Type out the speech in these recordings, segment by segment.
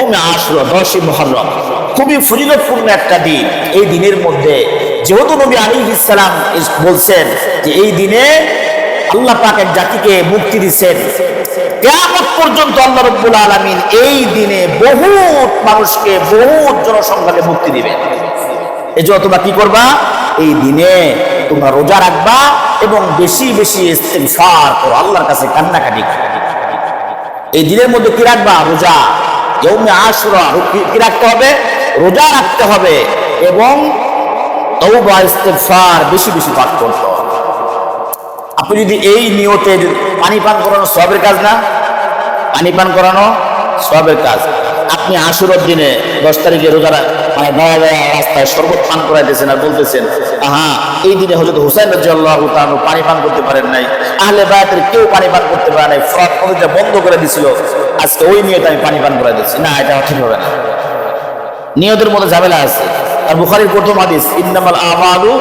ইয়াউমে আশুরা 10 মুহররম খুবই ফজিলতপূর্ণ একটা দিন। এই দিনের মধ্যে যেহেতু নবী আলাইহিস সালাম বলছেন যে এই দিনে আল্লাহ পাক এক জাতিকে মুক্তি দিচ্ছেন, কিয়ামত পর্যন্ত আল্লাহ রাব্বুল আলামিন এই দিনে বহুত মানুষকে বহুত জনসংখ্যাকে মুক্তি দিবেন। এজন্য তোমরা কি করবা? এই দিনে তোমরা রোজা রাখবা এবং বেশি বেশি ইস্তিগফার করো, আল্লাহর কাছে কান্নাকাটি করো। এই দিনের মধ্যে কি রাখবা? রোজা। ইয়াউমে আশুরা কি রাখতে হবে? রোজা রাখতে হবে এবং তওবা ইস্তিগফার বেশি বেশি পাঠ করতে হবে। আপনি যদি এই নিয়তে, পানি পান করানো সওয়াবের কাজ না? পানি পান করানো সওয়াবের কাজ। আপনি আশুরার দিনে 10 তারিখে রোজা মানে নয়া নয়া রাস্তায় শরবত পান করাইতেছেন আর বলতেছেন এই দিনে হযরত হুসাইন রাদিয়াল্লাহু তাআলা পানি পান করতে পারেন নাই, আহলে বায়তের কেউ পানি পান করতে পারে নাই, ফরাত নদীটা বন্ধ করে দিছিল, আজকে ওই নিয়তে আমি পানি পান করাই দিচ্ছি। না, এটা ঠিক হবে না। নিয়তের মধ্যে ঝামেলা আছে। আর বুখারীর প্রথম হাদিস ইন্নামাল আমালু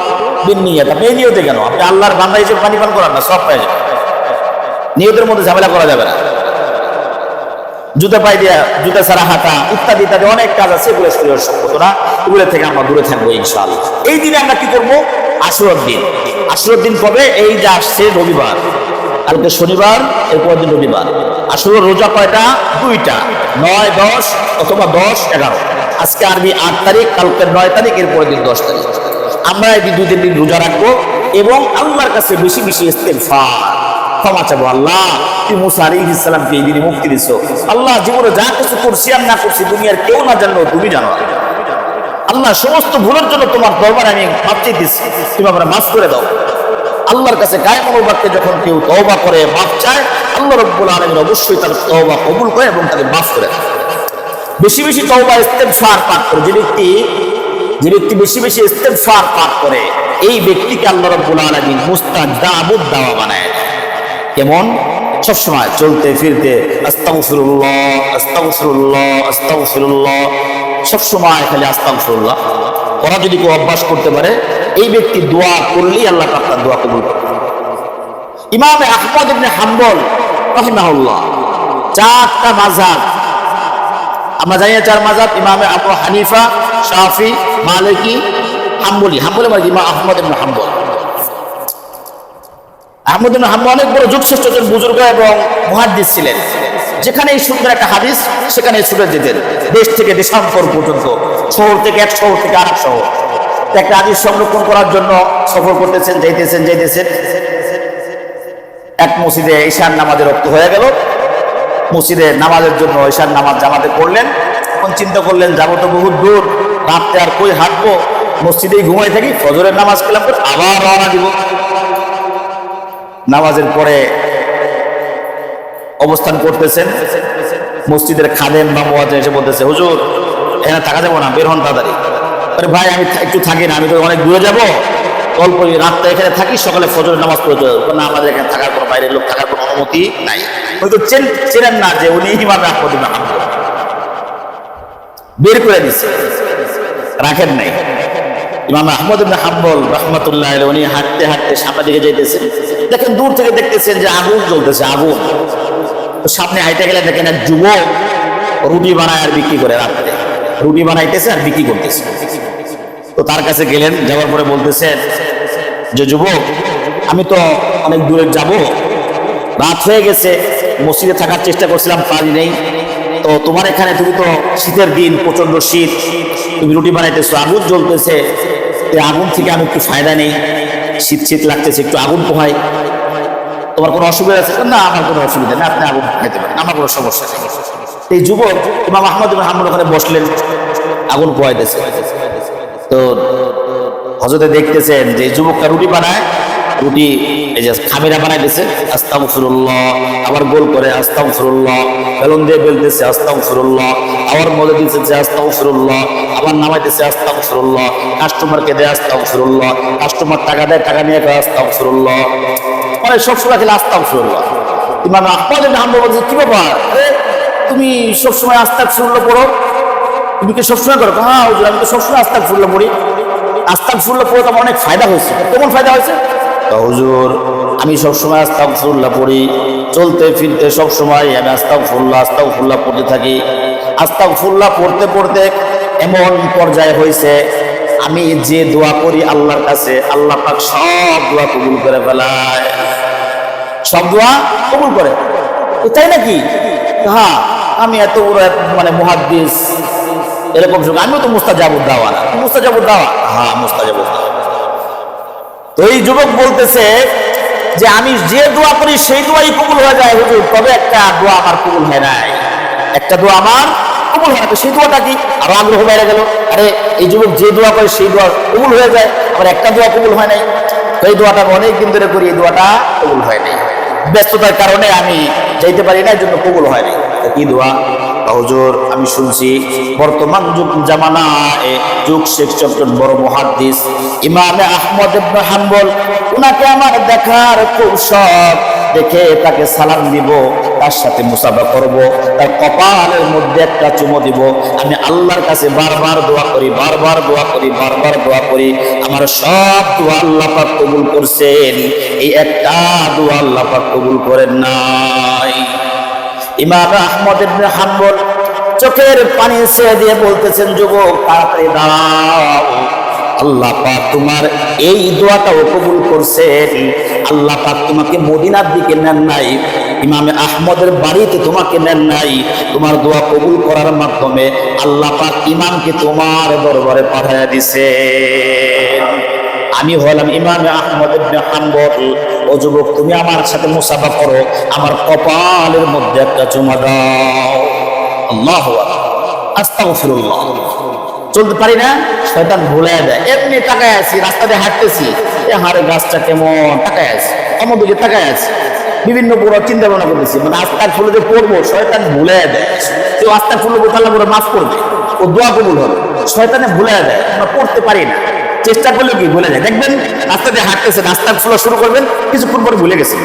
বিন্নিয়াত। আপনি এই নিয়তে কেন? আপনি আল্লাহর বান্দা হিসেবে পানি পান করান না, সব পেয়ে যাবেন। নিয়তের মধ্যে ঝামেলা করা যাবে না। জুতা পাই দিয়া, জুতা ছাড়া হাঁটা ইত্যাদি ইত্যাদি অনেক কাজ আছে, এগুলো শরীরের সম্পদ না, এগুলো থেকে আমরা দূরে থাকবো ইনশাআল্লাহ। এই দিনে আমরা কি করবো? আশুরার দিন। আশুরার দিন কবে? এই যে আসছে রবিবার, কালকে শনিবার, এরপর দিন রবিবার। আশুরার রোজা কয়টা? 2টা, 9, 10 অথবা 10, 11। আজকে আরবি 8 তারিখ, কালকে 9 তারিখ, এরপরের দিন 10 তারিখ। আমরা এই 2 দিন রোজা রাখবো এবং আল্লাহর কাছে বেশি বেশি ইস্তিগফার, ক্ষমা চাবো। আল্লাহ, তুমি মুসা আলাইহিস সালামকে এই দিনে মুক্তি দিছো। আল্লাহ, জীবনে যা কিছু করছি আর না করছি দুনিয়ার কেউ না জানলেও তুমি জানো। আল্লাহ, সমস্ত ভুলের জন্য তোমার দরবারে আমি মাফ চাইতেছি, তুমি আমরা মাফ করে দাও। আল্লাহর কাছে গায়ে মনোবাক্যে যখন কেউ তওবা করে, মাফ চায়, আল্লাহ রাব্বুল আলামিন অবশ্যই তার তওবা কবুল করে এবং তাকে মাফ করে দেয়। বেশি বেশি তওবা ইস্তিগফার পাঠ করে যে ব্যক্তি বেশি বেশি ইস্তিগফার পাঠ করে, এই ব্যক্তিকে আল্লাহ রাব্বুল আলামিন মুস্তাজাবুদ দাওয়া বানায়। কেমন? সবসময় চলতে ফিরতে আস্তাগফিরুল্লাহ আস্তাগফিরুল্লাহ আস্তাগফিরুল্লাহ, সবসময় খালি আস্তাগফিরুল্লাহ। ওরা যদি কেউ অভ্যাস করতে পারে, এই ব্যক্তি দোয়া করলেই আল্লাহ পাক তার দোয়া কবুল করে। ইমাম আহমদ ইবনে হাম্বল রাহিমাহুল্লাহ 4টা মাযহাব, আমরা জানি 4 মাযহাব, ইমাম আবু হানিফা, শাফি, মালিকি, হাম্বলি। হাম্বলি মানে ইমাম আহমদ ইবনে হাম্বল। আহমদ ইবনে হাম্বল অনেক বড় যুগশ্রেষ্ঠ একজন বুজুর্গ এবং মুহাদ্দিস ছিলেন। যেখানে এই সুন্দর একটা হাদিস, সেখানে ছুটে যেতেন দেশ থেকে দেশান্তর পর্যন্ত, শহর থেকে এক শহর থেকে আরেক শহর। একটা হাদিস সংরক্ষণ করার জন্য সফর করতেছেন, যাইতেছেন। এক মসজিদে ঈশার নামাজের রক্ত হয়ে গেল। মসজিদে নামাজের জন্য ঈশার নামাজ জামাতে পড়লেন। এখন চিন্তা করলেন, যাবো তো বহুত দূর, রাত্রে আর কই হাঁটবো, মসজিদেই ঘুমাই থাকি, ফজরের নামাজ পেলাম আবার রওনা দিব। নামাজের পরে অবস্থান করতেছেন, মসজিদের খাদেম বা মুয়াজ্জিন এসে বলতেছে, হুজুর এখানে থাকা যাবো না, বের হন তাড়াতাড়ি। আরে ভাই, আমি একটু থাকি না, আমি তো অনেক দূরে যাবো, অল্প রাতটা এখানে থাকি, সকালে ফজরের নামাজ পড়ে চলে যাবো। না, আমাদের এখানে থাকার কোনো, বাইরের লোক থাকার কোনো অনুমতি নাই। হয়তো চেনেন না যে উনি ইমাম আহমদ ইবনে হাম্বল, বের করে দিচ্ছে, রাখেন নাই। ইমাম আহমদ ইবনে হাম্বল রাহমাতুল্লাহ আলাইহি উনি হাঁটতে হাঁটতে সামনের দিকে যাইতেছেন, দেখেন দূর থেকে দেখতেছেন যে আগুন জ্বলতেছে, আগুন। তো সামনে হাইটে গেলে দেখেন এক যুবক রুটি বানায় আর বিক্রি করে, রাত্রে রুটি বানাইতেছে আর বিক্রি করতেছে। তো তার কাছে গেলেন, যাওয়ার পরে বলতেছেন যে, যুবক, আমি তো অনেক দূরে যাব, রাত হয়ে গেছে, মসজিদে থাকার চেষ্টা করছিলাম, পারি নেই। তো তোমার এখানে, তুমি তো শীতের দিন, প্রচন্ড শীত, তুমি রুটি বানাইতেছো, আগুন জ্বলতেছে, এই আগুন থেকে আমি একটু ফায়দা নেই, শীত শীত লাগতেছে, একটু আগুন পোহাই, তোমার কোনো অসুবিধা আছে? না, আমার কোনো অসুবিধা নেই, আপনি আগুন খাইতে পারেন, আমার কোনো সমস্যা নেই। এই যুবক ইমাম আহমদ ইবনে হাম্বল ওখানে বসলেন, আগুন পোহাইতেছে। তো হযরতে দেখতেছেন যে যুবকটা রুটি বানায়, রুটি এই যে খামিরা বানাইতেছে, আস্তাগফিরুল্লাহ, আবার গোল করে আস্তাগফিরুল্লাহ, বেলুন দিয়ে বেলতেছে আস্তাগফিরুল্লাহ, আবার মলে দিতেছে আস্তাগফিরুল্লাহ, আবার নামাইতেছে আস্তাগফিরুল্লাহ, কাস্টমারকে দেয় আস্তাগফিরুল্লাহ, কাস্টমার টাকা দেয়, টাকা নিয়ে আস্তাগফিরুল্লাহ, মানে সবসময় খেলে আস্তাগফিরুল্লাহ। ইমাম আহমদ ইবনে হাম্বল বলছে, কি ব্যাপার, তুমি সবসময় আস্তাগফিরুল্লাহ পড়ো? তুমি কি সবসময় করো? হ্যাঁ হুজুর, আমি তো সবসময় আস্তাগফিরুল্লাহ পড়ি। আস্তাগফিরুল্লাহ পড়ে তো আমার অনেক ফায়দা হয়েছে। কেমন ফায়দা হয়েছে? হুজুর, আমি সবসময় আস্তাগফিরুল্লাহ পড়ি, চলতে ফিরতে সবসময় আমি আস্তাগফিরুল্লাহ পড়তে থাকি। আস্তাগফিরুল্লাহ পড়তে পড়তে এমন পর্যায়ে হয়েছে, আমি যে দোয়া করি আল্লাহর কাছে, আল্লাহ পাক সব দোয়া কবুল করে ফেলায়, সব দোয়া কবুল করে। তাই নাকি? হ্যাঁ, আমি এত বড় মানে মুহাদ্দিস, এরকম সুযোগ, আমিও তো মুস্তাজাবুদ দাওয়া না। মুস্তাজাবুদ দাওয়া? হ্যাঁ, মুস্তাজাবুদ দাওয়া। তো এই যুবক বলতেছে যে আমি যে দোয়া করি সেই দোয়াই কবুল হয়ে যায় হুজুর, তবে একটা দোয়া আমার কবুল হয় নাই, একটা দোয়া আমার কবুল হয় না। তো সেই দোয়াটা কি? আরো আগ্রহ বেড়ে গেল, আরে এই যুবক যে দোয়া করে সেই দোয়া কবুল হয়ে যায়, আবার একটা দোয়া কবুল হয় নাই। তো এই দোয়াটা অনেকদিন ধরে করি, এই দোয়াটা কবুল হয় নাই, ব্যস্ততার কারণে আমি যাইতে পারি না, এই জন্য কবুল হয় নাই। কি দোয়া? হুজুর আমি শুনছি বর্তমান যুগ জামানায় যুগ শেখ সবচেয়ে বড় মুহাদ্দিস ইমামে আহমদ ইবনে হাম্বল, উনাকে আমার দেখার খুব শখ, দেখে তাকে সালাম দিব, তার সাথে মুসাফা করব, তার কপালের মধ্যে একটা চুমো দিব। আমি আল্লাহর কাছে বারবার দোয়া করি, বারবার দোয়া করি, বারবার দোয়া করি, আমার সব দোয়া আল্লাহ পাক কবুল করছেন, এই একটা দোয়া আল্লাহ পাক কবুল করেন নাই। ইমাম আহমদ ইবনে হাম্বল চোখের পানি ছেড়ে দিয়ে বলতেছেন, যুবক তাড়াতাড়ি দাঁড়াও, আল্লাহ পাক তোমার এই দোয়াটাও কবুল করছেন। আল্লাহ পাক তোমাকে মদিনার দিকে নেন নাই, ইমামে আহমদের বাড়িতে তোমাকে নেন নাই, তোমার দোয়া কবুল করার মাধ্যমে আল্লাহ পাক ইমামকে তোমার দরবারে পাঠিয়ে দিয়েছেন। আমি হলাম ইমামে আহমদ ইবনে হাম্বল। ও যুবক, তুমি আমার সাথে মুসাফা করো, আমার কপালের মধ্যে একটা চুমা দাও। আল্লাহু আকবার, আস্তাগফিরুল্লাহ। চলতে পারি না, শয়তান ভুলে দেয়। এমনি তাকায় আছি, রাস্তা দিয়ে হাঁটতেছি, এ হারে গাছটা কেমন, তাকায় আছি, আমার দিকে তাকায় আছি, বিভিন্ন বড় চিন্তা ভাবনা করতেছি, মানে আস্তাগফিরুল্লাহ যে পড়বো, শয়তান ভুলে দেয়। কেউ আস্তাগফিরুল্লাহ বলতে আল্লাহ করে মাফ করবে, ও দোয়া কবুল হবে, শয়তানে ভুলে দেয়, আমরা পড়তে পারি না, চেষ্টা করলে কি ভুলে যায়। দেখবেন রাস্তা দিয়ে হাঁটতেছে, আস্তাগফিরুল্লাহ শুরু করবেন, কিছুক্ষণ পরে ভুলে গেছে।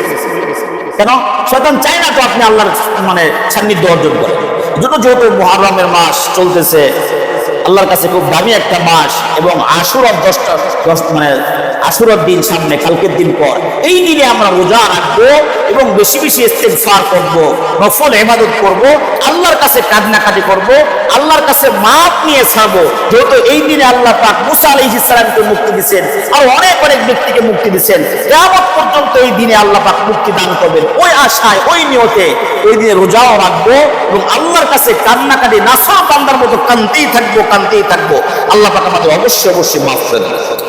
কেন? শয়তান চায় না তো আপনি আল্লাহর মানে সান্নিধ্য অর্জন করেন। জন্য যেহেতু মুহররমের মাস চলতেছে, আল্লাহর কাছে খুব দামি একটা মাস, এবং আশুরার 10 মানে আশুরার দিন সামনে, কালকের দিন পর, এই দিনে আমরা রোজা রাখবো এবং বেশি বেশি ইস্তেগফার করব, নফল ইবাদত করব, আল্লাহর কাছে কান্নাকাটি করব, আল্লাহর কাছে মাপ নিয়ে ছাড়বো। যেহেতু এই দিনে আল্লাহ পাক মুসা আলাইহিস সালামকে মুক্তি দিয়েছেন, আর অনেক অনেক ব্যক্তিকে মুক্তি দিয়েছেন, কিয়ামত পর্যন্ত এই দিনে আল্লাহ পাক মুক্তি দান করবেন। ওই আশায়, ওই নিয়তে এই দিনে রোজাও রাখবো এবং আল্লাহর কাছে কান্নাকাটি নাফা বান্দার মতো কাঁদতেই থাকবো, কাঁদতেই থাকবো। আল্লাহ পাক আমাদের অবশ্যই অবশ্যই মাফ করে দেবেন।